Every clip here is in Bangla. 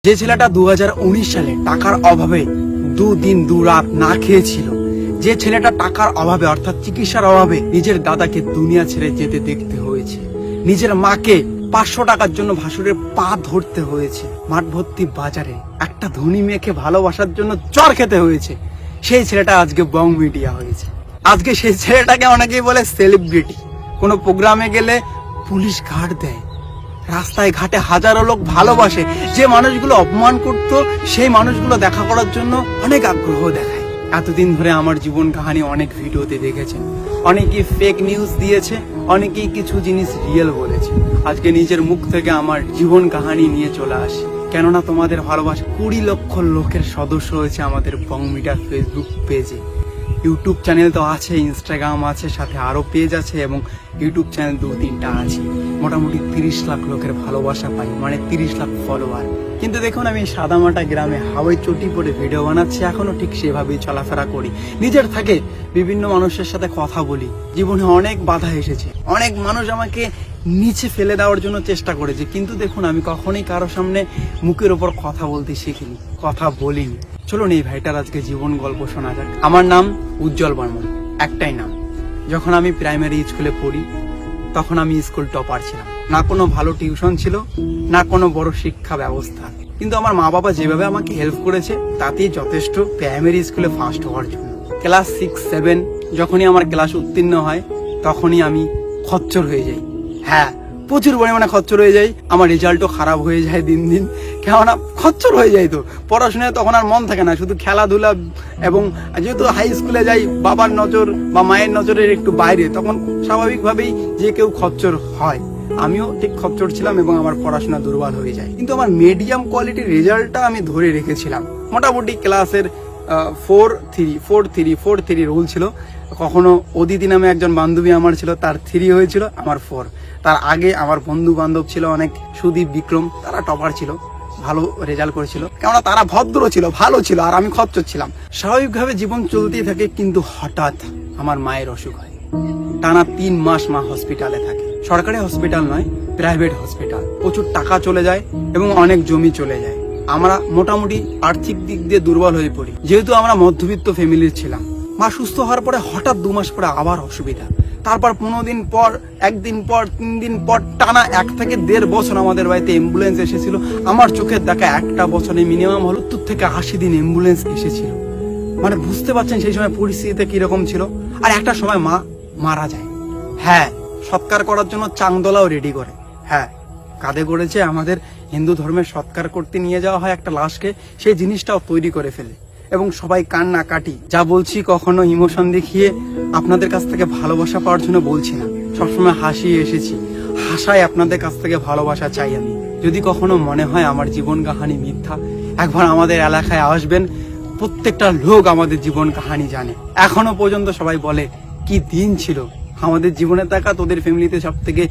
যে ছেলেটা 2019 সালে টাকার অভাবে দুদিন দুরাত না খেয়েছিল, যে ছেলেটা টাকার অভাবে অর্থাৎ চিকিৎসার অভাবে নিজের দাদাকে দুনিয়া ছেড়ে যেতে দেখতে হয়েছে, নিজের মাকে 500 টাকার জন্য ভাসুরের পা ধরতে হয়েছে, মাঠ ভর্তি বাজারে একটা ধনী মেয়েকে ভালোবাসার জন্য চর খেতে হয়েছে, সেই ছেলেটা আজকে বং মিডিয়া হয়েছে। আজকে সেই ছেলেটাকে অনেকেই বলে সেলিব্রিটি। কোনো প্রোগ্রামে গেলে পুলিশ গার্ড দেয়, রাস্তায় ঘাটে হাজারো লোক ভালোবাসে, যে মানুষগুলো অপমান করত সেই মানুষগুলো দেখা করার জন্য অনেক আগ্রহ দেখায়। এতদিন ধরে আমার জীবন কাহিনী অনেক ভিডিওতে দেখেছেন, অনেকেই ফেক নিউজ দিয়েছে, অনেকেই কিছু জিনিস রিয়েল বলেছে। আজকে নিজের মুখ থেকে আমার জীবন কাহিনী নিয়ে চলে আসি, কেননা তোমাদের ভালোবাসা 20 লক্ষ লোকের সদস্য হয়েছে আমাদের বং মিডিয়ার ফেসবুক পেজে। ইউটিউব চ্যানেল তো আছে, ইনস্টাগ্রাম আছে, সাথে আরো পেজ আছে এবং ইউটিউব চ্যানেল 2-3টা আছে। মোটামুটি 30 লাখ লোকের ভালোবাসা পাই, মানে 30 লাখ ফলোয়ার। কিন্তু দেখুন, আমি সাদামাটা গ্রামে হাওয়াই চটি পরে ভিডিও বানাচ্ছি, এখনো ঠিক সেভাবেই চলাফেরা করি, নিজের থাকে বিভিন্ন মানুষের সাথে কথা বলি। জীবনে অনেক বাধা এসেছে, অনেক মানুষ আমাকে নিচে ফেলে দেওয়ার জন্য চেষ্টা করেছে, কিন্তু দেখুন আমি কখনোই কারো সামনে মুখের ওপর কথা বলতে শিখিনি, কথা বলিনি। চলুন এই ভাইটার আজকে জীবন গল্প শোনা যাক। আমার নাম উজ্জ্বল বর্মন, একটাই নাম। যখন আমি প্রাইমারি স্কুলে পড়ি তখন আমি স্কুল টপার ছিলাম। না কোনো ভালো টিউশন ছিল, না কোনো বড় শিক্ষা ব্যবস্থা, কিন্তু আমার মা বাবা যেভাবে আমাকে হেল্প করেছে তাতেই যথেষ্ট প্রাইমারি স্কুলে ফার্স্ট হওয়ার জন্য। ক্লাস 6-7 যখনই আমার ক্লাস উত্তীর্ণ হয় তখনই আমি খচ্চর হয়ে যাই। হ্যাঁ, প্রচুর পরিমাণে খচ্চর হয়ে যায়। আমার রেজাল্টও খারাপ হয়ে যায় দিন দিন, কেননা খচ্চর হয়ে যায়। তো পড়াশোনায় তখন আর মন থাকে না, শুধু খেলাধুলা। এবং যেহেতু হাই স্কুলে যাই, বাবার নজর বা মায়ের নজরের একটু বাইরে, তখন স্বাভাবিকভাবেই যে কেউ খচ্চর হয়। আমিও ঠিক খচ্চর ছিলাম এবং আমার পড়াশোনা দুর্বল হয়ে যায়। কিন্তু আমার মিডিয়াম কোয়ালিটির রেজাল্টটা আমি ধরে রেখেছিলাম। মোটামুটি ক্লাসের 4-3 রুল ছিল। কখনো অদিতি নামে একজন বান্ধবী আমার ছিল, তার 3 হয়েছিল, আমার 4। তার আগে আমার বন্ধু বান্ধব ছিল অনেক, সুদীপ, বিক্রম, তারা টপার ছিল, ভালো রেজাল্ট করেছিল, কেননা তারা ভদ্র ছিল, ভালো ছিল, আর আমি খচ্চর ছিলাম। স্বাভাবিকভাবে জীবন চলতেই থাকে, কিন্তু হঠাৎ আমার মায়ের অসুখ হয়। টানা 3 মাস মা হসপিটালে থাকে। সরকারি হসপিটাল নয়, প্রাইভেট হসপিটাল। প্রচুর টাকা চলে যায় এবং অনেক জমি চলে যায়। আমরা মোটামুটি আর্থিক দিক দিয়ে দুর্বল হয়ে পড়ি, যেহেতু আমরা মধ্যবিত্ত ফ্যামিলির ছিলাম। মা সুস্থ হওয়ার পরে হঠাৎ 2 মাস পরে আবার অসুবিধা। তারপর 15 দিন পর, 1 দিন পর, 3 দিন পর, টানা 1 থেকে 1.5 বছর আমাদের বাড়িতে অ্যাম্বুলেন্স এসেছিল। আমার চোখের দেখা একটা বছরে মিনিমাম 70 থেকে 80 দিন অ্যাম্বুলেন্স এসেছিল। মানে বুঝতে পারছেন সেই সময় পরিস্থিতিতে কিরকম ছিল। আর একটা সময় মা মারা যায়। হ্যাঁ, সৎকার করার জন্য চাংদোলাও রেডি করে। হ্যাঁ, কাঁধে করেছে। আমাদের হিন্দু ধর্মের সৎকার করতে নিয়ে যাওয়া হয় একটা লাশকে, সেই জিনিসটাও তৈরি করে ফেলে এবং সবাই কান্না কাটি। যা বলছি কখনো ইমোশন দেখিয়ে আপনাদের কাছ থেকে ভালোবাসা পাওয়ার জন্য বলছি না, সবসময় হাসিয়ে এসেছি। হাসায় আপনাদের কাছ থেকে ভালোবাসা চাই আমি। যদি কখনো মনে হয় আমার জীবন কাহানি মিথ্যা, একবার আমাদের এলাকায় আসবেন। প্রত্যেকটা লোক আমাদের জীবন কাহানি জানে। এখনো পর্যন্ত সবাই বলে কি দিন ছিল আমাদের জীবনে। থাকা তোদের ফ্যামিলিতে সব থেকে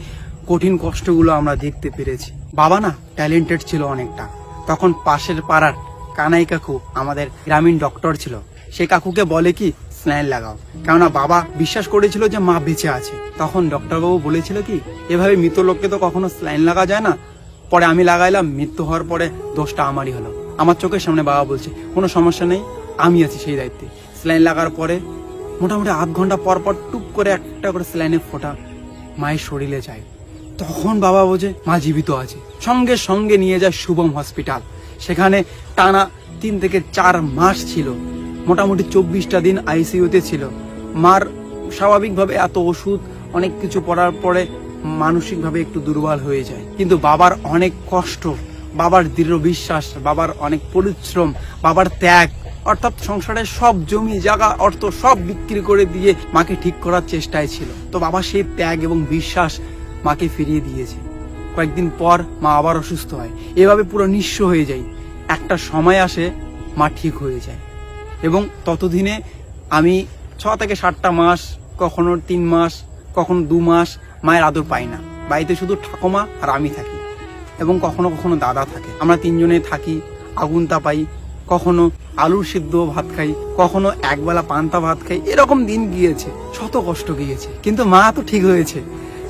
কঠিন কষ্টগুলো আমরা দেখতে পেরেছি। বাবা না ট্যালেন্টেড ছিল অনেকটা। তখন পাশের পাড়ার কানাই কাকু আমাদের গ্রামীণ ডক্টর ছিল। সে কাকুকে বলে কি স্যালাইন লাগাও, কেননা বাবা বিশ্বাস করেছিল যে মা বেঁচে আছে। তখন ডক্টরবাবু বলেছিল কি এভাবে মৃত লোককে তো কখনো স্যালাইন লাগা যায় না। পরে আমি লাগাইলাম, মৃত্যু হওয়ার পরে দোষটা আমারই হলো। আমার চোখের সামনে বাবা বলছে কোনো সমস্যা নেই, আমি আছি সেই দায়িত্বে। স্যালাইন লাগার পরে মোটামুটি আধ ঘন্টা পর পর টুক করে একটা করে স্যালাইনের ফোঁটা মায়ের শরীরে যায়। তখন বাবা বোঝে মা জীবিত আছে, সঙ্গে সঙ্গে নিয়ে যায় শুভম হসপিটাল। সেখানে টানা 3 থেকে 4 মাস ছিল। মোটামুটি 24টা দিন আইসিইউতে ছিল। মার স্বাভাবিকভাবে এত ওষুধ অনেক কিছু পড়ার পরে মানসিকভাবে একটু দুর্বল হয়ে যায়। কিন্তু বাবার অনেক কষ্ট, বাবার দৃঢ় বিশ্বাস, বাবার অনেক পরিশ্রম, বাবার ত্যাগ, অর্থাৎ সংসারের সব জমি জায়গা অর্থ সব বিক্রি করে দিয়ে মাকে ঠিক করার চেষ্টায় ছিল। তো বাবা সেই ত্যাগ এবং বিশ্বাস মাকে ফিরিয়ে দিয়েছে। কয়েকদিন পর মা আবার অসুস্থ হয়। এভাবে পুরো নিঃস্ব হয়ে যায়। একটা সময় আসে মা ঠিক হয়ে যায় এবং ততদিনে আমি 6 থেকে 7টা মাস, কখনো 3 মাস, কখনো 2 মাস মায়ের আদর পাই না। বাড়িতে শুধু ঠাকুমা আর আমি থাকি এবং কখনো কখনো দাদা থাকে। আমরা 3 জনে থাকি, আগুন তাপাই, কখনো আলুর সিদ্ধ ভাত খাই, কখনো একবেলা পান্তা ভাত খাই। এরকম দিন গিয়েছে, শত কষ্ট গিয়েছে, কিন্তু মা তো ঠিক হয়েছে।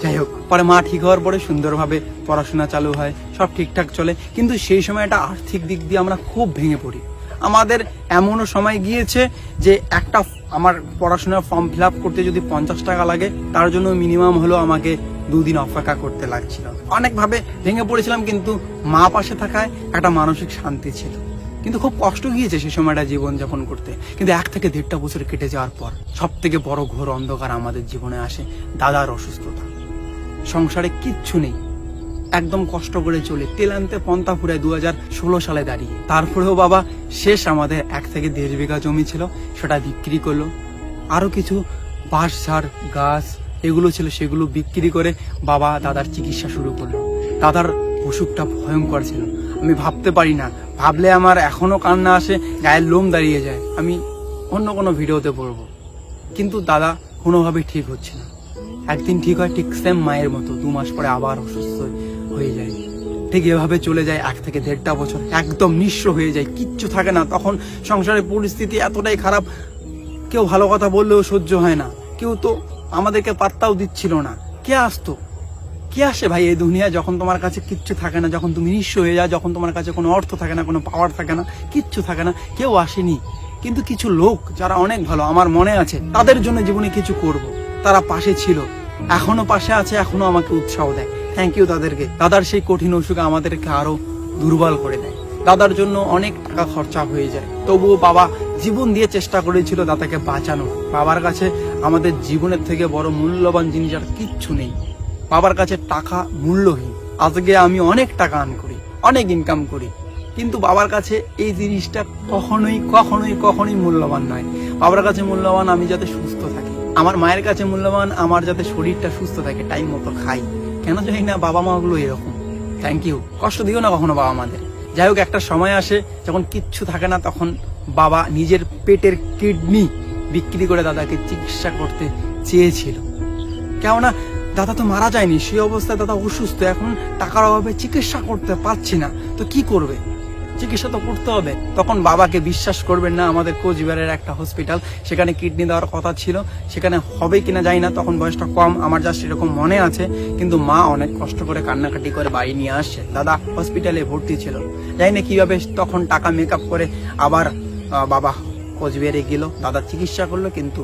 যাই হোক, পরে মা ঠিক হওয়ার পরে সুন্দরভাবে পড়াশোনা চালু হয়, সব ঠিকঠাক চলে। কিন্তু সেই সময় একটা আর্থিক দিক দিয়ে আমরা খুব ভেঙে পড়ি। আমাদের এমনও সময় গিয়েছে যে একটা আমার পড়াশোনার ফর্ম ফিল আপ করতে যদি 50 টাকা লাগে, তার জন্য মিনিমাম হলো আমাকে 2 দিন অপেক্ষা করতে লাগছিল। অনেকভাবে ভেঙে পড়েছিলাম, কিন্তু মা পাশে থাকায় একটা মানসিক শান্তি ছিল। কিন্তু খুব কষ্ট গিয়েছে সেই সময়টা জীবনযাপন করতে। কিন্তু 1 থেকে 1.5 বছর কেটে যাওয়ার পর সব থেকে বড় ঘোর অন্ধকার আমাদের জীবনে আসে, দাদার অসুস্থতা। সংসারে কিচ্ছু নেই, একদম কষ্ট করে চলে তেল আনতে পন্থা ফুরায় 2016 সালে দাঁড়িয়ে। তারপরেও বাবা শেষ আমাদের 1 থেকে 1.5 বিঘা জমি ছিল, সেটা বিক্রি করলো। আরো কিছু বাঁশঝাড় গাছ এগুলো ছিল, সেগুলো বিক্রি করে বাবা দাদার চিকিৎসা শুরু করলো। দাদার অসুখটা ভয়ঙ্কর ছিল, আমি ভাবতে পারি না, ভাবলে আমার এখনো কান্না আসে, গায়ের লোম দাঁড়িয়ে যায়। আমি অন্য কোনো ভিডিওতে পড়বো। কিন্তু দাদা কোনোভাবেই ঠিক হচ্ছে না। একদিন ঠিক হয়, ঠিক সেম মায়ের মতো 2 মাস পরে আবার অসুস্থ হয়ে যায়। ঠিক এভাবে চলে যায় 1 থেকে 1.5 বছর, একদম নিঃস্ব হয়ে যায়, কিচ্ছু থাকে না। তখন সংসারের পরিস্থিতি এতটাই খারাপ, কেউ ভালো কথা বললেও সহ্য হয় না, কেউ তো আমাদেরকে পাত্তাও দিচ্ছিল না। কে আসতো, কে আসে ভাই এই দুনিয়া যখন তোমার কাছে কিচ্ছু থাকে না, যখন তুমি নিঃস্ব হয়ে যাও, যখন তোমার কাছে কোনো অর্থ থাকে না, কোনো পাওয়ার থাকে না, কিচ্ছু থাকে না, কেউ আসেনি। কিন্তু কিছু লোক যারা অনেক ভালো, আমার মনে আছে, তাদের জন্য জীবনে কিছু করব, তারা পাশে ছিল, এখনো পাশে আছে, এখনো আমাকে উৎসাহ দেয়। থ্যাংক ইউ তাদেরকে। দাদার সেই কঠিন অসুখ আমাদেরকে আরো দুর্বল করে দেয়। দাদার জন্য অনেক টাকা খরচা হয়ে যায়, তবুও বাবা জীবন দিয়ে চেষ্টা করেছিল দাদাকে বাঁচানো। বাবার কাছে আমাদের জীবনের থেকে বড় মূল্যবান জিনিস আর কিচ্ছু নেই। বাবার কাছে টাকা মূল্যহীন। আজকে আমি অনেক টাকা আর্ন করি, অনেক ইনকাম করি, কিন্তু বাবার কাছে এই জিনিসটা কখনোই কখনোই কখনোই মূল্যবান নয়। বাবার কাছে মূল্যবান আমি যাতে সুস্থ থাকি, আমার মায়ের কাছে মূল্যবান আমার যাতে শরীরটা সুস্থ থাকে, টাইম মতো খাই। কেন জানি না বাবা মা গুলো এরকম। থ্যাংক ইউ, কষ্ট দিও না কখনো বাবা মাদের। যাই হোক, একটা সময় আসে যখন কিচ্ছু থাকে না, তখন বাবা নিজের পেটের কিডনি বিক্রি করে দাদাকে চিকিৎসা করতে চেয়েছিল। কেননা দাদা তো মারা যায়নি, সেই অবস্থায় দাদা অসুস্থ, এখন টাকার অভাবে চিকিৎসা করতে পারছি না, তো কি করবে, চিকিৎসা তো করতে হবে। তখন বাবাকে, বিশ্বাস করবেন না, আমাদের কোচবিহারের একটা হসপিটাল, সেখানে কিডনি দেওয়ার কথা ছিল, সেখানে হবে কিনা জানি না, তখন বয়সটা কম, আমার জাস্ট এরকম মনে আছে। কিন্তু মা অনেক কষ্ট করে কান্নাকাটি করে বাড়ি নিয়ে আসছে। দাদা হসপিটালে ভর্তি ছিল, জানি না কিভাবে তখন টাকা মেকআপ করে আবার বাবা কোচবিহারে গেল, দাদা চিকিৎসা করলো, কিন্তু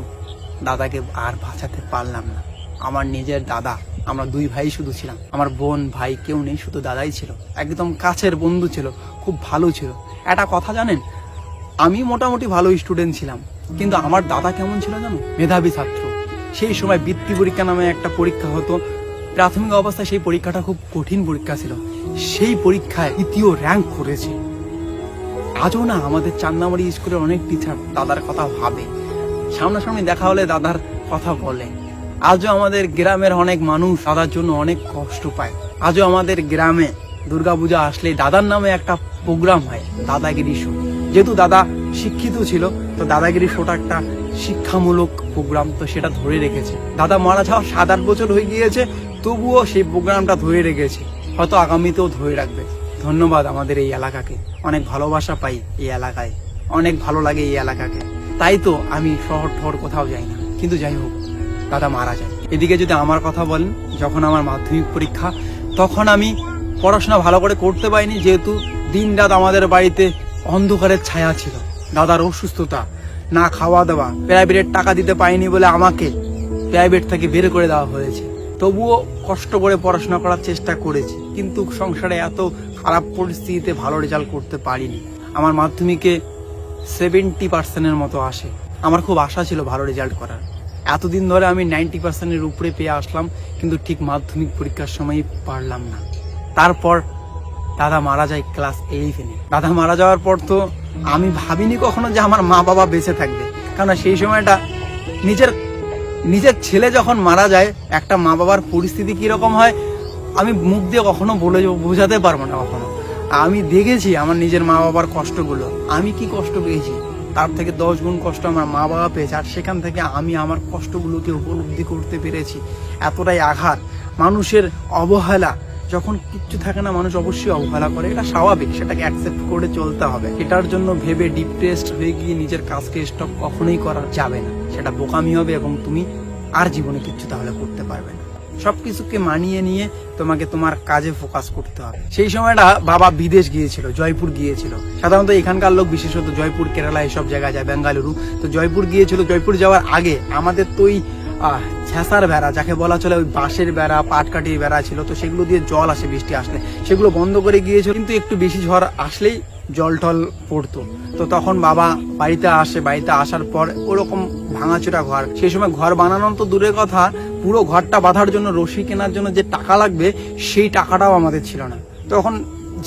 দাদাকে আর বাঁচাতে পারলাম না। আমার নিজের দাদা, আমরা 2 ভাই শুধু ছিলাম, আমার বোন ভাই কেউ নেই, শুধু দাদাই ছিল, একদম কাছের বন্ধু ছিল, খুব ভালো ছিল। একটা কথা জানেন, আমি মোটামুটি ভালো স্টুডেন্ট ছিলাম, কিন্তু আমার দাদা কেমন ছিল জানো, মেধাবী ছাত্র। সেই সময় বৃত্তি পরীক্ষা নামে একটা পরীক্ষা হতো, প্রাথমিক অবস্থায় সেই পরীক্ষাটা খুব কঠিন পরীক্ষা ছিল, সেই পরীক্ষায় 3য় র্যাঙ্ক করেছে। আজও না আমাদের চান্নামারি স্কুলের অনেক টিচার দাদার কথা ভাবে, সামনাসামনি দেখা হলে দাদার কথা বলে। আজও আমাদের গ্রামের অনেক মানুষ দাদার জন্য অনেক কষ্ট পায়। আজও আমাদের গ্রামে দুর্গাপূজা আসলে দাদার নামে একটা প্রোগ্রাম হয়, দাদাগিরি শো। যেহেতু দাদা শিক্ষিত ছিল, তো দাদাগিরি শোটা একটা শিক্ষামূলক প্রোগ্রাম, তো সেটা ধরে রেখেছে। দাদা মারা যাওয়া 7-8 বছর হয়ে গিয়েছে, তবুও সেই প্রোগ্রামটা ধরে রেখেছে, হয়তো আগামীতেও ধরে রাখবে। ধন্যবাদ আমাদের এই এলাকাকে, অনেক ভালোবাসা পাই এই এলাকায়, অনেক ভালো লাগে এই এলাকাকে। তাই তো আমি শহর ঠহর কোথাও যাই না। কিন্তু যাই হোক, দাদা মারা যায়। এদিকে যদি আমার কথা বলেন, যখন আমার মাধ্যমিক পরীক্ষা, তখন আমি পড়াশোনা ভালো করে করতে পারিনি, যেহেতু দিন রাত আমাদের বাড়িতে অন্ধকারের ছায়া ছিল। দাদার অসুস্থতা, না খাওয়া দাওয়া, প্রাইভেটের টাকা দিতে পারিনি বলে আমাকে প্রাইভেট থেকে বের করে দেওয়া হয়েছে। তবুও কষ্ট করে পড়াশোনা করার চেষ্টা করেছি, কিন্তু সংসারে এত খারাপ পরিস্থিতিতে ভালো রেজাল্ট করতে পারিনি। আমার মাধ্যমিকে 70% মতো আসে। আমার খুব আশা ছিল ভালো রেজাল্ট করার, এতদিন ধরে আমি 90% উপরে পেয়ে আসলাম, কিন্তু ঠিক মাধ্যমিক পরীক্ষার সময় পারলাম না। তারপর দাদা মারা যায় ক্লাস 11-এ। দাদা মারা যাওয়ার পর তো আমি ভাবিনি কখনো যে আমার মা বাবা বেঁচে থাকবে, কারণ সেই সময়টা নিজের ছেলে যখন মারা যায়, একটা মা বাবার পরিস্থিতি কিরকম হয় আমি মুখ দিয়ে কখনো বোঝাতে পারবো না। কখনো আমি দেখেছি আমার নিজের মা বাবার কষ্টগুলো, আমি কি কষ্ট পেয়েছি, তার থেকে 10 গুণ কষ্ট আমার মা বাবা পেয়েছে। আর সেখান থেকে আমি আমার কষ্টগুলোকে উপলব্ধি করতে পেরেছি। এতটাই আঘাত, মানুষের অবহেলা, যখন কিচ্ছু থাকে না মানুষ অবশ্যই অবহেলা করে, এটা স্বাভাবিক, সেটাকে অ্যাকসেপ্ট করে চলতে হবে। এটার জন্য ভেবে ডিপ্রেসড হয়ে গিয়ে নিজের কাজকে স্টপ কখনোই করা যাবে না, সেটা বোকামি হবে এবং তুমি আর জীবনে কিচ্ছু তাহলে করতে পারবে না। সবকিছুকে মানিয়ে নিয়ে তোমাকে তোমার কাজে ফোকাস করতে হবে। সেই সময়টা বাবা বিদেশ গিয়েছিল, জয়পুর গিয়েছিল। সাধারণত এখানকার লোক বিশেষত জয়পুর, কেরালা এইসব জায়গায় যায়, বেঙ্গালুরু। তো জয়পুর গিয়েছিল। জয়পুর যাওয়ার আগে আমাদের তো ওই ঝেঁসার বেড়া, যাকে বলা চলে, ওই বাঁশের বেড়া, পাটকাঠির বেড়া ছিল, তো সেগুলো দিয়ে জল আসে বৃষ্টি আসলে, সেগুলো বন্ধ করে গিয়েছিল। কিন্তু একটু বেশি ঝড় আসলেই জল টল পড়তো। তো তখন বাবা বাড়িতে আসে, বাড়িতে আসার পর ওরকম ভাঙাচোরা ঘর, সেই সময় ঘর বানানো তো দূরের কথা, পুরো ঘরটা বাঁধার জন্য রশি কেনার জন্য যে টাকা লাগবে সেই টাকাটাও আমাদের ছিল না। তখন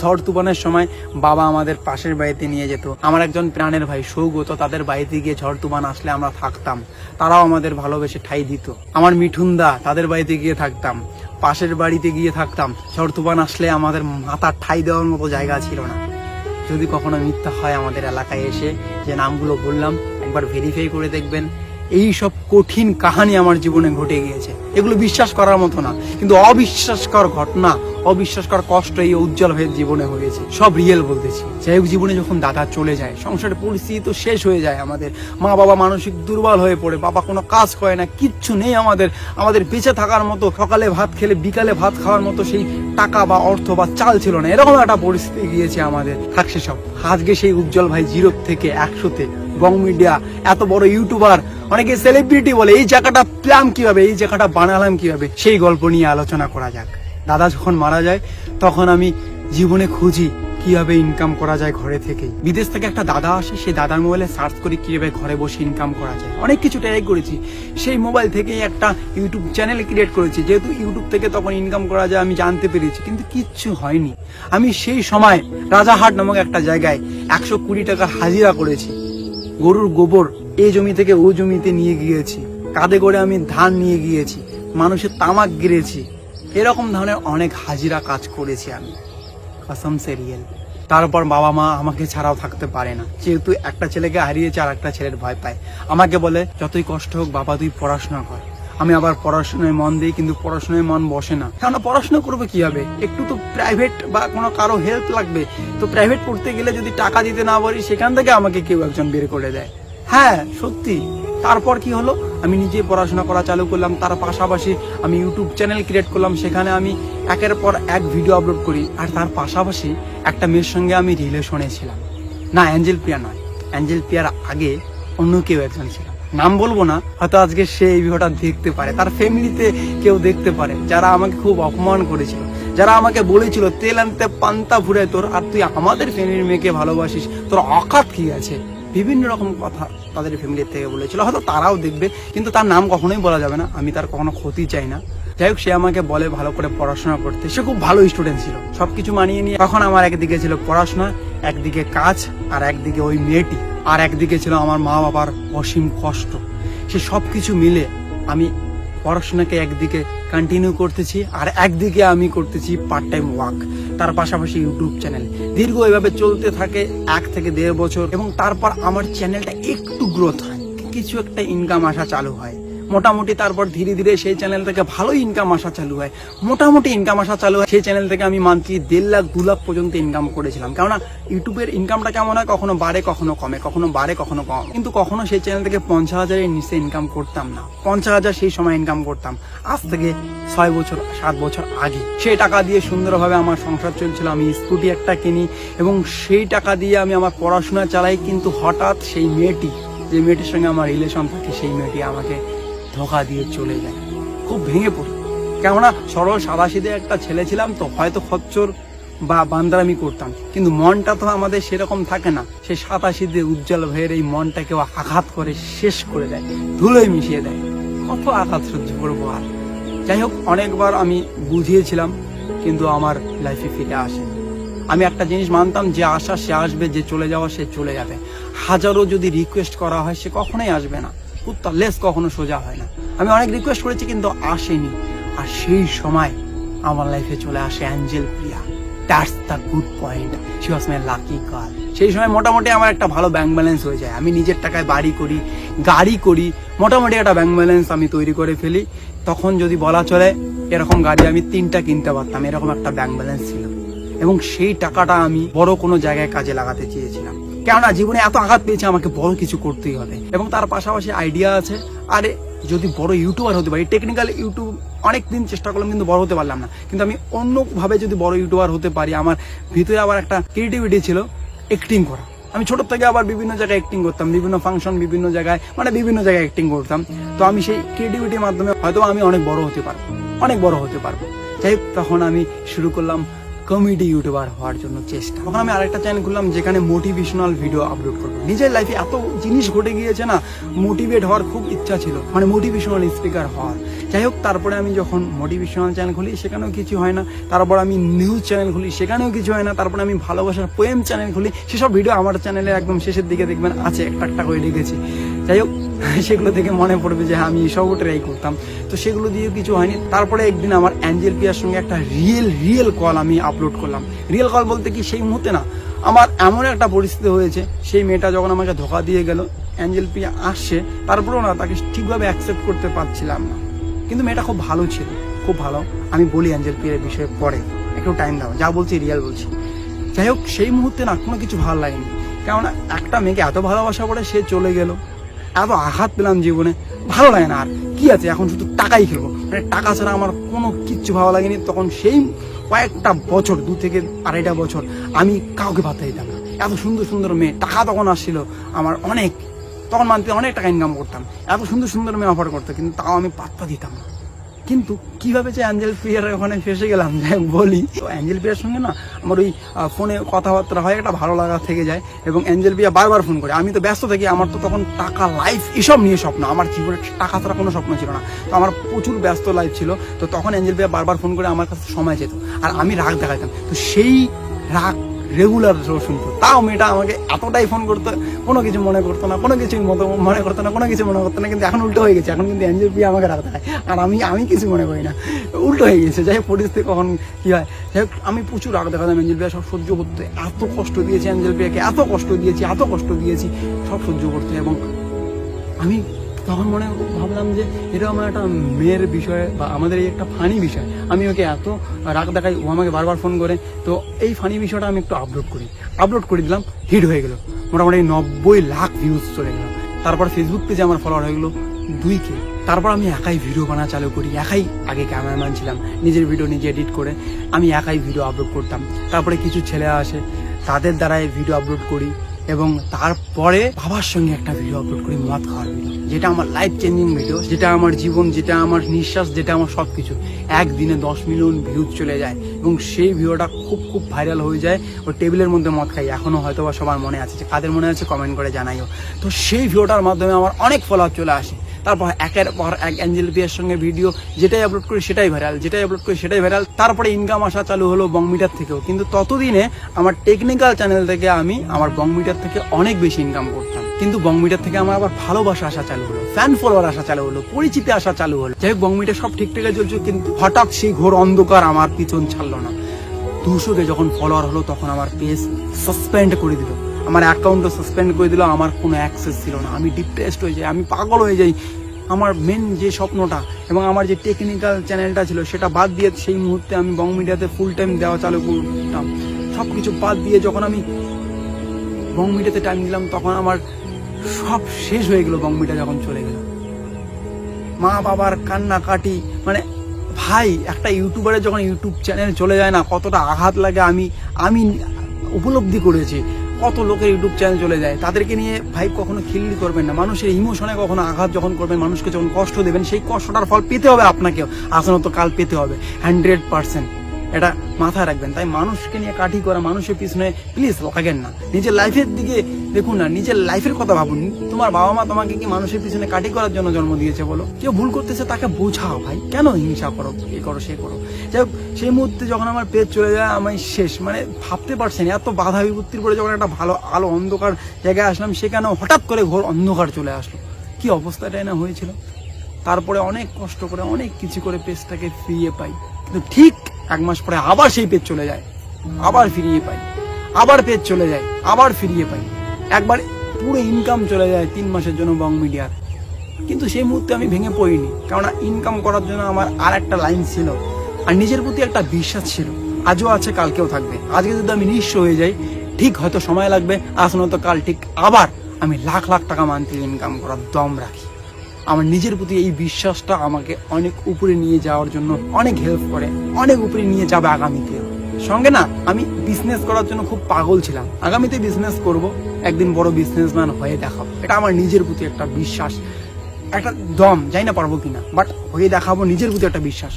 ঝড় তুফানের সময় বাবা আমাদের পাশের বাড়িতে নিয়ে যেত। আমার একজন প্রাণের ভাই সৌগত, তাদের বাড়িতে গিয়ে ঝড় তুফান আসলে আমরা থাকতাম, তারাও আমাদের ভালোবেসে ঠাই দিত। আমার মিঠুনদা, তাদের বাড়িতে গিয়ে থাকতাম, পাশের বাড়িতে গিয়ে থাকতাম। ঝড় তুফান আসলে আমাদের মাথার ঠাই দেওয়ার মতো জায়গা ছিল না। যদি কখনো মিথ্যা হয় আমাদের এলাকায় এসে যে নামগুলো বললাম, একবার ভেরিফাই করে দেখবেন। এই সব কঠিন কাহিনী আমার জীবনে ঘটে গিয়েছে, এগুলো বিশ্বাস করার মতো না, কিন্তু অবিশ্বাসকর ঘটনা, অবিশ্বাসকর কষ্ট এই উজ্জ্বল ভাইয়ের জীবনে হয়েছে। সব রিয়েল বলতেছি। যাই হোক, জীবনে যখন দাদা চলে যায়, সংসারের পরিস্থিতি তো শেষ হয়ে যায়। আমাদের মা বাবা মানসিক দুর্বল হয়ে পড়ে, বাবা কোনো কাজ করে না, কিচ্ছু নেই আমাদের বেঁচে থাকার মতো, সকালে ভাত খেলে বিকালে ভাত খাওয়ার মতো সেই টাকা বা অর্থ বা চাল ছিল না। এরকম একটা পরিস্থিতি গিয়েছে আমাদের। থাকছে সব। আজকে সেই উজ্জ্বল ভাই 0 থেকে 100-তে, বং মিডিয়া, এত বড় ইউটিউবার, অনেকে সেলিব্রিটি বলে। এই জায়গাটা পেলাম কিভাবে, এই জায়গাটা বানালাম কিভাবে, সেই গল্প নিয়ে আলোচনা করা যাক। দাদা যখন মারা যায় তখন আমি জীবনে খুঁজি কিভাবে ইনকাম করা যায় ঘরে থেকে। বিদেশ থেকে একটা দাদা আসে, সেই দাদার মোবাইলে সার্চ করি কিভাবে ঘরে বসে ইনকাম করা যায়। অনেক কিছু ট্রাই করেছি, সেই মোবাইল থেকেই একটা ইউটিউব চ্যানেল ক্রিয়েট করেছি। যেহেতু ইউটিউব থেকে তখন ইনকাম করা যায় আমি জানতে পেরেছি, কিন্তু কিচ্ছু হয়নি। আমি সেই সময় রাজাহাট নামক একটা জায়গায় 120 টাকা হাজিরা করেছি। গরুর গোবর এই জমি থেকে ও জমিতে নিয়ে গিয়েছি, কাঁধে করে আমি ধান নিয়ে গিয়েছি, মানুষের তামাক গিরেছি। এরকম ধরনের অনেক হাজিরা কাজ করেছি আমি, কসম সে রিয়েল। তারপর বাবা মা আমাকে ছাড়াও থাকতে পারে না, যেহেতু একটা ছেলেকে হারিয়েছে আর একটা ছেলের ভয় পায়। আমাকে বলে যতই কষ্ট হোক বাবা তুই পড়াশোনা কর। আমি আবার পড়াশোনায় মন দিই, কিন্তু পড়াশোনায় মন বসে না। কেন পড়াশোনা করবো কিভাবে? একটু তো প্রাইভেট বা কোনো কারো হেল্প লাগবে। তো প্রাইভেট পড়তে গেলে যদি টাকা দিতে না পারি, সেখান থেকে আমাকে কেউ একজন বের করে দেয়। হ্যাঁ সত্যি। তারপর কি হলো, আমি নিজে পড়াশোনা করা চালু করলাম, তার পাশাপাশি আমি ইউটিউব চ্যানেল ক্রিয়েট করলাম, সেখানে আমি একের পর এক ভিডিও আপলোড করি। আর তার পাশাপাশি একটা মেয়ের সঙ্গে আমি রিলেশনে ছিলাম। না, অ্যাঞ্জেল প্রিয়া নয়, অ্যাঞ্জেল প্রিয়ার আগে অন্য কেউ একজন ছিল, নাম বলবো না। হয়তো আজকে সে এই ভিডিওটা দেখতে পারে, তার ফ্যামিলিতে কেউ দেখতে পারে, যারা আমাকে খুব অপমান করেছিল, যারা আমাকে বলেছিল তেল আনতে পান্তা ফুরে তোর, আর তুই আমাদের ফ্যামিলির মেয়েকে ভালোবাসিস, তোর অকাত কি আছে, বিভিন্ন রকম কথা তাদের ফ্যামিলির থেকে বলেছিল। হয়তো তারাও দেখবে, কিন্তু তার নাম কখনোই বলা যাবে না, আমি তার কখনো ক্ষতি চাই না। যাই হোক, সে আমাকে বলে ভালো করে পড়াশোনা করতে। সে খুব ভালো স্টুডেন্ট ছিল, সবকিছু মানিয়ে নিয়ে। তখন আমার একদিকে ছিল পড়াশোনা, একদিকে কাজ, আর একদিকে ওই মেয়েটি, আর একদিকে ছিল আমার মা বাবার অসীম কষ্ট। সে সবকিছু মিলে আমি পড়াশোনাকে একদিকে কন্টিনিউ করতেছি, আর একদিকে আমি করতেছি পার্ট টাইম ওয়ার্ক, তার পাশাপাশি ইউটিউব চ্যানেল। দীর্ঘ এভাবে চলতে থাকে 1 থেকে 1.5 বছর, এবং তারপর আমার চ্যানেলটা একটু গ্রোথ হয়, কিছু একটা ইনকাম আসা চালু হয় মোটামুটি। তারপর ধীরে ধীরে সেই চ্যানেল থেকে ভালো ইনকাম আসা চালু হয়, মোটামুটি ইনকাম আসা চালু হয়। সেই চ্যানেল থেকে আমি মান্থলি 1.5 লাখ 2 লাখ পর্যন্ত ইনকাম করেছিলাম। কেননা ইউটিউবের ইনকামটা কেমন হয়, কখনো বাড়ে কখনো কমে, কখনো বাড়ে কখনো কম। কিন্তু কখনো সেই চ্যানেল থেকে 50,000-এর নিচে ইনকাম করতাম না। 50,000 সেই সময় ইনকাম করতাম, আজ থেকে 6 বছর 7 বছর আগে। সেই টাকা দিয়ে সুন্দরভাবে আমার সংসার চলছিল। আমি স্কুটি একটা কিনি এবং সেই টাকা দিয়ে আমি আমার পড়াশোনা চালাই। কিন্তু হঠাৎ সেই মেয়েটি, যে মেয়েটির সঙ্গে আমার রিলেশন থাকে, সেই মেয়েটি আমাকে ধোকা দিয়ে চলে যায়। খুব ভেঙে পড়ি, কেননা সরল সাদাসিধে একটা ছেলে ছিলাম, তো হয়তো খচ্চর বা বান্দারামি করতাম, কিন্তু মনটা তো আমাদের সেরকম থাকে না। সেই সাদাসিধে উজ্জ্বল ভাইয়ের এই মনটাকেও আঘাত করে শেষ করে দেয়, ধুলোয় মিশিয়ে দেয়। কত আঘাত সহ্য করবো আর। যাই হোক, অনেকবার আমি বুঝিয়েছিলাম, কিন্তু আমার লাইফে ফিরে আসে। আমি একটা জিনিস মানতাম, যে আসা সে আসবে, যে চলে যাওয়া সে চলে যাবে। হাজারো যদি রিকোয়েস্ট করা হয়, সে কখনোই আসবে না। কুত্তা লেস কখনো সোজা হয় না। আমি অনেক রিকোয়েস্ট করেছি, কিন্তু আসেনি। আর সেই সময় আমার লাইফে চলে আসে Angel Priya. That's the good point, she was my lucky girl. সেই সময় মোটামুটি আমার একটা ভালো ব্যাংক ব্যালেন্স হয়ে যায়। আমি নিজের টাকায় বাড়ি করি, গাড়ি করি, মোটামুটি একটা ব্যাংক ব্যালেন্স আমি তৈরি করে ফেলি। তখন যদি বলা চলে, এরকম গাড়ি আমি 3টা কিনতে পারতাম, এরকম একটা ব্যাংক ব্যালেন্স ছিল। এবং সেই টাকাটা আমি বড় কোনো জায়গায় কাজে লাগাতে চেয়েছিলাম, কেননা জীবনে এত আঘাত পেয়েছে, আমাকে বড় কিছু করতেই হবে। এবং তার পাশাপাশি আইডিয়া আছে, আরে যদি বড় ইউটিউবার হতে পারি, টেকনিক্যাল ইউটিউব অনেক দিন চেষ্টা করলাম কিন্তু বড় হতে পারলাম না, কিন্তু আমি অন্যভাবে যদি বড় ইউটিউবার হতে পারি, আমার ভিতরে আবার একটা ক্রিয়েটিভিটি ছিল অ্যাক্টিং করা। আমি ছোট থেকে আবার বিভিন্ন জায়গায় অ্যাক্টিং করতাম, বিভিন্ন ফাংশন, বিভিন্ন জায়গায় অ্যাক্টিং করতাম। তো আমি সেই ক্রিয়েটিভিটির মাধ্যমে হয়তো আমি অনেক বড় হতে পারবো। যাই হোক, তখন আমি শুরু করলাম কমেডি ইউটিউবার হওয়ার জন্য চেষ্টা। তখন আমি আরেকটা চ্যানেল খুললাম যেখানে মোটিভেশনাল ভিডিও আপলোড করবো। নিজের লাইফে এত জিনিস ঘটে গিয়েছে না, মোটিভেট হওয়ার খুব ইচ্ছা ছিল, মানে মোটিভেশনাল স্পিকার হওয়ার। যাই হোক, তারপরে আমি যখন মোটিভেশনাল চ্যানেল খুলি সেখানেও কিছু হয় না, তারপর আমি নিউজ চ্যানেল খুলি সেখানেও কিছু হয় না, তারপরে আমি ভালোবাসার পোয়েম চ্যানেল খুলি, সেসব ভিডিও আমার চ্যানেলের একদম শেষের দিকে দেখবেন আছে, একটা করে রেখেছি। যাই হোক, সেগুলো থেকে মনে পড়বে যে আমি এসবও ট্রাই করতাম, তো সেগুলো দিয়ে কিছু হয়নি। তারপরে একদিন আমার অ্যাঞ্জেল পিয়ার সঙ্গে একটা রিয়েল কল আমি আপলোড করলাম। রিয়েল কল বলতে কি, সেই মুহূর্তে না আমার এমন একটা পরিস্থিতি হয়েছে, সেই মেয়েটা যখন আমাকে ধোকা দিয়ে গেল, অ্যাঞ্জেল পিয়া আসছে, তারপরেও না তাকে ঠিকভাবে অ্যাকসেপ্ট করতে পারছিলাম না। কিন্তু মেয়েটা খুব ভালো ছিল, খুব ভালো। আমি বলি অ্যাঞ্জেল পিয়ার বিষয়ে পরে, একটু টাইম দাও, যা বলছি রিয়েল বলছি। যাই হোক, সেই মুহূর্তে না কোনো কিছু ভালো লাগেনি, কেননা একটা মেয়েকে এত ভালোবাসা পরে সে চলে গেল, এত আঘাত পেলাম জীবনে, ভালো লাগে না। আর কি আছে, এখন শুধু টাকাই খেলবো, মানে টাকা ছাড়া আমার কোনো কিচ্ছু ভালো লাগেনি। তখন সেই কয়েকটা বছর, 2 থেকে 2.5 বছর আমি কাউকে ভাবতে দিতাম না। এত সুন্দর মেয়ে, টাকা তখন আসছিল আমার অনেক, তখন মানতে অনেক টাকা ইনকাম করতাম, এত সুন্দর মেয়ে অফার করতো, কিন্তু তাও আমি পাত্তা দিতাম না। কিন্তু কিভাবে যে অ্যাঞ্জেল পিয়ার ওখানে ফেসে গেলাম, যাই বলি। তো অ্যাঞ্জেল পিয়ার সঙ্গে না আমার ওই ফোনে কথাবার্তা হয়, একটা ভালো লাগা থেকে যায়, এবং অ্যাঞ্জেল পিয়া বারবার ফোন করে। আমি তো ব্যস্ত থাকি, আমার তো তখন টাকা, লাইফ এসব নিয়ে স্বপ্ন, আমার জীবনে টাকা ছাড়া কোনো স্বপ্ন ছিল না। তো আমার প্রচুর ব্যস্ত লাইফ ছিল, তো তখন অ্যাঞ্জেল পিয়া বারবার ফোন করে আমার কাছে সময় যেত, আর আমি রাগ দেখাতাম। তো সেই রাগ রেগুলার শুনতো, তাও মেয়েটা আমাকে এতটাই ফোন করতো, কোনো কিছু মনে করতো না, কোনো কিছু মনে করতো না, কিন্তু এখন উল্টো হয়ে গেছে। এখন কিন্তু অ্যাঞ্জেল পিয়া আমাকে রাগ দেখায়, আর আমি কিছু মনে করি না, উল্টো হয়ে গেছে। যাই হোক, পরিস্থিতি কখন কি হয়, যাই হোক, আমি প্রচুর রাগ দেখাতাম। অ্যাঞ্জেল পিয়া সব সহ্য করতে, এত কষ্ট দিয়েছি অ্যাঞ্জেল পিয়াকে, এত কষ্ট দিয়েছি, সব সহ্য করতে। এবং আমি তখন ভাবলাম যে এটা আমার একটা মেয়ের বিষয়, বা আমাদের এই একটা ফানি বিষয়, আমি ওকে এত রাগ দেখাই, ও আমাকে বারবার ফোন করে। তো এই ফানি বিষয়টা আমি একটু আপলোড করে দিলাম, হিট হয়ে গেল, মোটামুটি 90 লাখ ভিউজ চলে গেল। তারপর ফেসবুক পেজে আমার ফলোয়ার হয়ে গেলো 2K। তারপর আমি একাই ভিডিও বানা চালু করি, একাই, আগে ক্যামেরাম্যান ছিলাম, নিজের ভিডিও নিজে এডিট করে আমি একাই ভিডিও আপলোড করতাম। তারপরে কিছু ছেলে আসে, তাদের দ্বারাই ভিডিও আপলোড করি, এবং তারপরে বাবার সঙ্গে একটা ভিডিও আপলোড করি, মদ খাওয়ার ভিডিও, যেটা আমার লাইফ চেঞ্জিং ভিডিও, যেটা আমার জীবন, যেটা আমার নিঃশ্বাস, যেটা আমার সবকিছু। একদিনে 10 মিলিয়ন ভিউজ চলে যায়, এবং সেই ভিডিওটা খুব ভাইরাল হয়ে যায়। ওই টেবিলের মধ্যে মদ খাই, এখনো হয়তো বা সবার মনে আছে, যে কাদের মনে আছে কমেন্ট করে জানাইও। তো সেই ভিডিওটার মাধ্যমে আমার অনেক ফলোয়ার চলে আসে। তারপর একের পর এক অ্যাঞ্জেল পিয়ার সঙ্গে ভিডিও, যেটাই আপলোড করি সেটাই ভাইরাল। তারপরে ইনকাম আসা চালু হলো বংমিটার থেকেও, কিন্তু ততদিনে আমার টেকনিক্যাল চ্যানেল থেকে আমি আমার বংমিটার থেকে অনেক বেশি ইনকাম করতাম। কিন্তু বংমিটার থেকে আমার আবার ভালোবাসা আসা চালু হলো, ফ্যান ফলোয়ার আসা চালু হলো, পরিচিতি আসা চালু হলো। যাই হোক, বংমিটা সব ঠিকঠাক চলছে, কিন্তু হঠাৎ সেই ঘোর অন্ধকার আমার পিছন ছাড়লো না। 200 যখন ফলোয়ার হলো, তখন আমার পেজ সাসপেন্ড করে দিল, আমার অ্যাকাউন্টও সাসপেন্ড করে দিল, আমার কোনো অ্যাক্সেস ছিল না। আমি ডিপ্রেসড হয়ে যাই, আমি পাগল হয়ে যাই। আমার মেন যে স্বপ্নটা এবং আমার যে টেকনিক্যাল চ্যানেলটা ছিল, সেটা বাদ দিয়ে সেই মুহূর্তে আমি বং মিডিয়াতে ফুল টাইম দেওয়া চালু করতাম। সব কিছু বাদ দিয়ে যখন আমি বং মিডিয়াতে টাইম দিলাম, তখন আমার সব শেষ হয়ে গেল। বং মিডিয়া যখন চলে গেল, মা বাবার কান্নাকাটি, মানে ভাই, একটা ইউটিউবারের যখন ইউটিউব চ্যানেল চলে যায় না, কতটা আঘাত লাগে আমি উপলব্ধি করেছি। কত লোকের ইউটিউব চ্যানেল চলে যায়, তাদেরকে নিয়ে ভাই কখনো খিল্লি করবেন না। মানুষের ইমোশনে কখনো আঘাত যখন করবেন, মানুষকে যখন কষ্ট দেবেন, সেই কষ্টটার ফল পেতে হবে আপনাকেও, আসলে কাল পেতে হবে 100%, এটা মাথায় রাখবেন। তাই মানুষকে নিয়ে কাঠি করা, মানুষের পিছনে প্লিজ লাগান না। নিজের লাইফের দিকে দেখুন না, নিজের লাইফের কথা ভাবুন। তোমার বাবা মা তোমাকে কি মানুষের পিছনে কাঠি করার জন্য জন্ম দিয়েছে বলো? কেউ ভুল করতেছে তাকে বোঝাও ভাই, কেন হিংসা করো, এ করো সে করো। যাই হোক, সেই মুহূর্তে যখন আমার পেজ চলে যায়, আমি শেষ, মানে ভাবতে পারছেন এত বাধা বিপত্তির পরে যখন একটা ভালো আলো অন্ধকার জায়গায় আসলাম, সেখানেও হঠাৎ করে ঘোর অন্ধকার চলে আসলো। কি অবস্থাটাই না হয়েছিল। তারপরে অনেক কষ্ট করে, অনেক কিছু করে পেজটাকে ফিরিয়ে পাই, কিন্তু ঠিক 1 মাস পরে আবার সেই পেজ চলে যায়, আবার ফিরিয়ে পাই, আবার পেজ চলে যায়, আবার ফিরিয়ে পাই। একবার পুরো ইনকাম চলে যায় 3 মাসের জন্য বং মিডিয়ার। কিন্তু সেই মুহূর্তে আমি ভেঙে পড়িনি, কারণ ইনকাম করার জন্য আমার আর একটা লাইন ছিল, আর নিজের প্রতি একটা বিশ্বাস ছিল। আজও আছে, কালকেও থাকবে। আজকে যদি আমি নিঃস্ব হয়ে যাই, ঠিক হয়তো সময় লাগবে, আজ নয়তো কাল ঠিক আবার আমি লাখ লাখ টাকা মান্থলি ইনকাম করার দম রাখি। আমার নিজের প্রতি এই বিশ্বাসটা আমাকে অনেক উপরে নিয়ে যাওয়ার জন্য অনেক হেল্প করে, অনেক উপরে নিয়ে যাবে আগামীতে। সঙ্গে না, আমি বিজনেস করার জন্য খুব পাগল ছিলাম, আগামীতে বিজনেস করব, একদিন বড় বিজনেসম্যান হয়ে দেখাবো, এটা আমার নিজের প্রতি একটা বিশ্বাস, একটা দম, জানি না পারবো কিনা, বাট হয়ে দেখাবো, নিজের প্রতি একটা বিশ্বাস।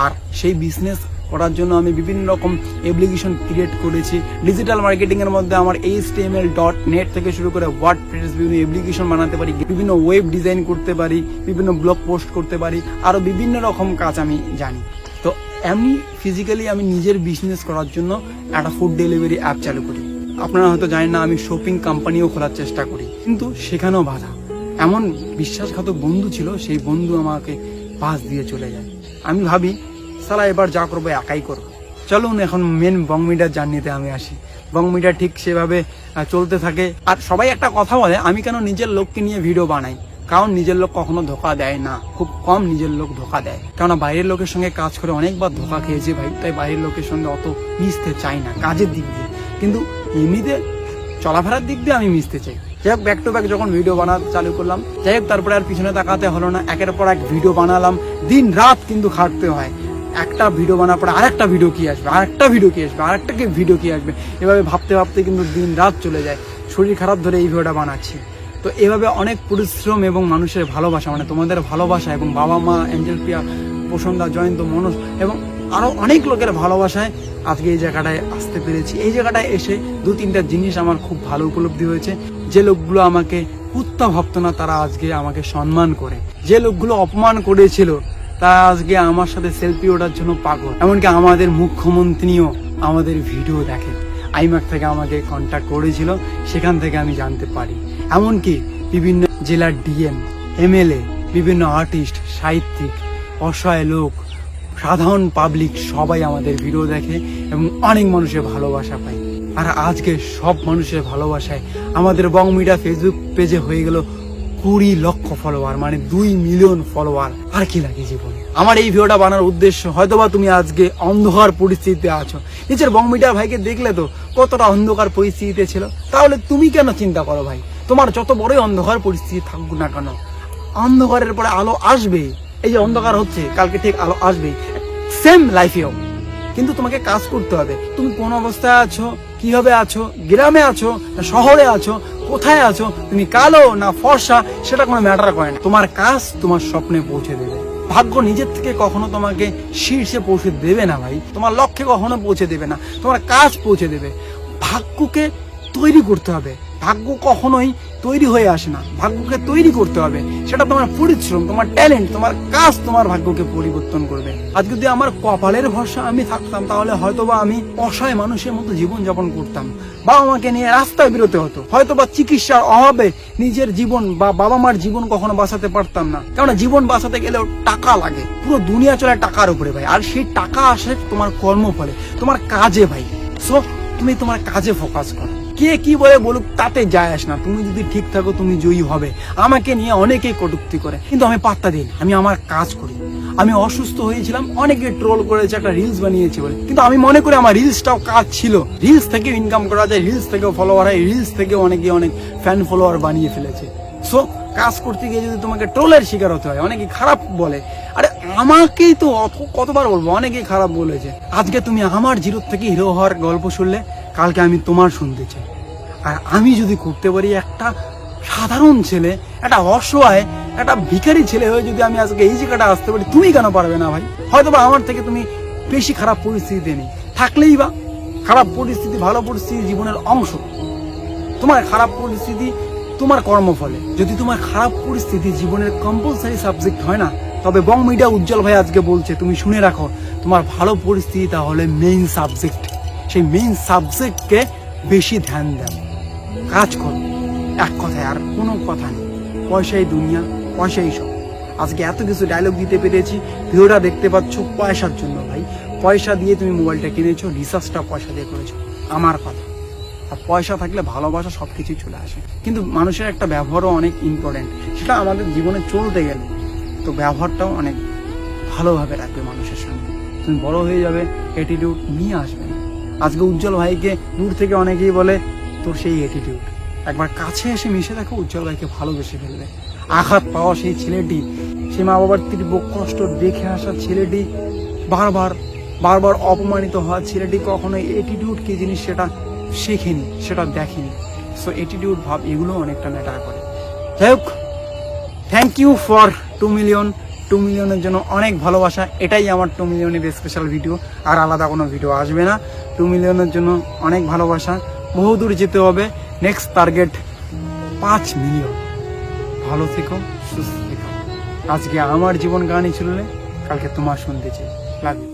আর সেই বিজনেস করার জন্য আমি বিভিন্ন রকম অ্যাপ্লিকেশন ক্রিয়েট করেছি। ডিজিটাল মার্কেটিং এর মধ্যে আমার HTML.net থেকে শুরু করে ওয়ার্ডপ্রেস বিভিন্ন অ্যাপ্লিকেশন বানাতে পারি, বিভিন্ন ওয়েব ডিজাইন করতে পারি, বিভিন্ন ব্লগ পোস্ট করতে পারি, আরো বিভিন্ন রকম কাজ আমি জানি। তো এমনি ফিজিক্যালি আমি নিজের বিজনেস করার জন্য একটা ফুড ডেলিভারি অ্যাপ চালু করি। আপনারা হয়তো জানেন না, আমি শপিং কোম্পানিও খোলার চেষ্টা করি, কিন্তু সেখানেও বাধা। এমন বিশ্বাসঘাতক বন্ধু ছিল, সেই বন্ধু আমাকে পাশ দিয়ে চলে যায়। আমি ভাবি সালা এবার যা করবো একাই করবো। চলুন এখন মেন বং মিডিয়ার জার্নিতে আমি আসি। বং মিডিয়া ঠিক সেভাবে চলতে থাকে। আর সবাই একটা কথা বলে, আমি কেন নিজের লোককে নিয়ে ভিডিও বানাই, কারণ নিজের লোক কখনো ধোকা দেয় না, খুব কম নিজের লোক ধোকা দেয়। কেননা বাইরের লোকের সঙ্গে কাজ করে অনেকবার ধোকা খেয়েছে ভাই, তাই বাইরের লোকের সঙ্গে অত মিশতে চাই না কাজের দিক দিয়ে, কিন্তু এমনিতে চলাফেরার দিক দিয়ে আমি মিশতে চাই। যাই হোক, ব্যাক টু ব্যাক যখন ভিডিও বানাতে চালু করলাম, যাই হোক তারপরে আর পিছনে তাকাতে হলো না, একের পর এক ভিডিও বানালাম, দিন রাত কিন্তু খাটতে হয়। একটা ভিডিও বানার পরে আরেকটা ভিডিও কি আসবে, আরেকটা ভিডিও কি আসবে, আরেকটা ভিডিও কি আসবে, এভাবে ভাবতে ভাবতে কিন্তু দিন রাত চলে যায়। শরীর খারাপ ধরে এই ভিডিওটা বানাচ্ছি। তো এভাবে অনেক পরিশ্রম এবং মানুষের ভালোবাসা, মানে তোমাদের ভালোবাসা এবং বাবা মা, অ্যাঞ্জেল প্রিয়া, প্রসন্দা, জয়ন্ত, মনোজ এবং আরো অনেক লোকের ভালোবাসায় আজকে এই জায়গাটায় আসতে পেরেছি। এই জায়গাটায় এসে 2-3টা জিনিস আমার খুব ভালো উপলব্ধি হয়েছে। যে লোকগুলো আমাকে কুত্তা ভাবতো না, তারা আজকে আমাকে সম্মান করে। যে লোকগুলো অপমান করেছিল, তারা আজকে আমার সাথে সেলফি ওঠার জন্য পাগল। এমনকি আমাদের মুখ্যমন্ত্রীও আমাদের ভিডিও দেখে। আইম্যাক থেকে আমাকে কন্ট্যাক্ট করেছিল, সেখান থেকে আমি জানতে পারি। এমনকি বিভিন্ন জেলার DM, MLA, বিভিন্ন আর্টিস্ট, সাহিত্যিক, অসহায় লোক, সাধারণ পাবলিক সবাই আমাদের ভিডিও দেখে এবং অনেক মানুষের ভালোবাসা পায়। আর আজকে সব মানুষের ভালোবাসায় আমাদের বং মিডিয়া ফেসবুক পেজে হয়ে গেল 20 লক্ষ ফলোয়ার, মানে 2 মিলিয়ন ফলোয়ার। আর কি লাগে জীবনে? আমার এই ভিডিওটা বানার উদ্দেশ্য, হয়তোবা তুমি আজকে অন্ধকার পরিস্থিতিতে আছো, নিজের বং মিডিয়ার ভাইকে দেখলে তো কতটা অন্ধকার পরিস্থিতিতে ছিল, তাহলে তুমি কেন চিন্তা করো ভাই? তোমার যত বড়ই অন্ধকার পরিস্থিতি থাকুক না কেন, অন্ধকারের পরে আলো আসবে। এই যে অন্ধকার হচ্ছে, কালকে ঠিক আলো আসবে, সেম লাইফেও। কিন্তু তোমাকে কাজ করতে হবে। তুমি কোন অবস্থায় আছো, কিভাবে আছো, গ্রামে আছো না শহরে আছো, কোথায় আছো, তুমি কালো না ফর্সা, সেটা কোনো ম্যাটার করে না। তোমার কাজ তোমার স্বপ্নে পৌঁছে দেবে। ভাগ্য নিজের থেকে কখনো তোমাকে শীর্ষে পৌঁছে দেবে না ভাই, তোমার লক্ষ্যে কখনো পৌঁছে দেবে না, তোমার কাজ পৌঁছে দেবে। ভাগ্যকে তৈরি করতে হবে, ভাগ্য কখনোই তৈরি হয়ে আসে না, ভাগ্যকে তৈরি করতে হবে। সেটা তোমার পরিশ্রম, তোমার ট্যালেন্ট, তোমার কাজ তোমার ভাগ্যকে পরিবর্তন করবে। আজ যদি আমার কপালের ভরসা আমি থাকতাম, তাহলে হয়তোবা আমি অসহায় মানুষের মতো জীবন যাপন করতাম, বাবা মাকে নিয়ে রাস্তায় বেরোতে হতো, হয়তোবা চিকিৎসার অভাবে নিজের জীবন বা বাবা মার জীবন কখনো বাঁচাতে পারতাম না। কারণ জীবন বাঁচাতে গেলেও টাকা লাগে, পুরো দুনিয়া চলে টাকার উপরে ভাই। আর সেই টাকা আসে তোমার কর্মফলে, তোমার কাজে ভাই। সো তুমি তোমার কাজে ফোকাস করো, কে কি বলে বলুক তাতে যায় আসে না। তুমি যদি ঠিক থাকো তুমি জয়ী হবে। আমাকে নিয়ে অনেকেই কটূক্তি করে, কিন্তু আমি পাত্তা দিই না, আমি আমার কাজ করি। আমি অসুস্থ হয়েছিলাম, অনেকে ট্রোল করেছে একটা রিলস বানিয়েছি বলে, কিন্তু আমি মনে করি আমার রিলসটাও কাজ ছিল। রিলস থেকে ইনকাম করা যায়, রিলস থেকেও ফলোয়ার হয়, রিলস থেকে অনেকে অনেক ফ্যান ফলোয়ার বানিয়ে ফেলেছে। সো কাজ করতে গিয়ে যদি তোমাকে ট্রোলের শিকার হতে হয়, অনেকে খারাপ বলে, আরে আমাকেই তো কতবার বলবো, অনেকেই খারাপ বলেছে। আজকে তুমি আমার জিরো থেকে হিরো হওয়ার গল্প শুনলে, কালকে আমি তোমার শুনতে চাই। আর আমি যদি করতে পারি, একটা সাধারণ ছেলে, একটা অসহায়, একটা ভিখারি ছেলে হয়ে যদি আমি আজকে এই জায়গাটা আসতে পারি, তুমি কেন পারবে না ভাই? হয়তো বা আমার থেকে তুমি বেশি খারাপ পরিস্থিতিতে নেই, থাকলেই বা খারাপ পরিস্থিতি ভালো পরিস্থিতি জীবনের অংশ। তোমার খারাপ পরিস্থিতি তোমার কর্মফলে। যদি তোমার খারাপ পরিস্থিতি জীবনের কম্পালসারি সাবজেক্ট হয় না, তবে বং মিডিয়া উজ্জ্বল ভাই আজকে বলছে, তুমি শুনে রাখো, তোমার ভালো পরিস্থিতি তাহলে মেইন সাবজেক্ট। সেই মেইন সাবজেক্টকে বেশি ধ্যান দেন, কাজ করো, এক কথায় আর কোনো কথা নেই। পয়সাই দুনিয়া, পয়সাই সব। আজকে এত কিছু ডায়লগ দিতে পেরেছি, ভিডিওটা দেখতে পাচ্ছ পয়সার জন্য ভাই। পয়সা দিয়ে তুমি মোবাইলটা কিনেছো, রিসার্চটা পয়সা দিয়ে করেছো, আমার কথা। আর পয়সা থাকলে ভালোবাসা সবকিছুই চলে আসে। কিন্তু মানুষের একটা ব্যবহারও অনেক ইম্পর্টেন্ট, সেটা আমাদের জীবনে চলতে গেলে তো ব্যবহারটাও অনেক ভালোভাবে রাখবে মানুষের সঙ্গে। তুমি বড় হয়ে যাবে, অ্যাটিটিউড নিয়ে আসবে। আজকে উজ্জ্বল ভাইকে দূর থেকে অনেকেই বলে তোর সেই অ্যাটিটিউড, একবার কাছে এসে মিশে দেখো উজ্জ্বল ভাইকে ভালোবেসে ফেলবে। আঘাত পাওয়া সেই ছেলেটি, সে মা বাবার তীব্র কষ্ট দেখে আসা ছেলেটি, বারবার বারবার অপমানিত হওয়া ছেলেটি কখনো অ্যাটিটিউড কি জিনিস সেটা শেখেনি, সেটা দেখেনি। সো অ্যাটিটিউড ভাব এগুলো অনেকটা ম্যাটার করে। যাই হোক, থ্যাংক ইউ ফর 2 মিলিয়ন। 2 মিলিয়নের জন্য অনেক ভালোবাসা। এটাই আমার 2 মিলিয়নের স্পেশাল ভিডিও, আর আলাদা কোনো ভিডিও আসবে না। 2 মিলিয়নের জন্য অনেক ভালোবাসা। বহুদূর যেতে হবে। Next target 5 million. ভালো থেকো, সুস্থ থেকো। আজকে আমার জীবন কাহিনী শুনলে, কালকে তোমার শুনতে চাই। Love you.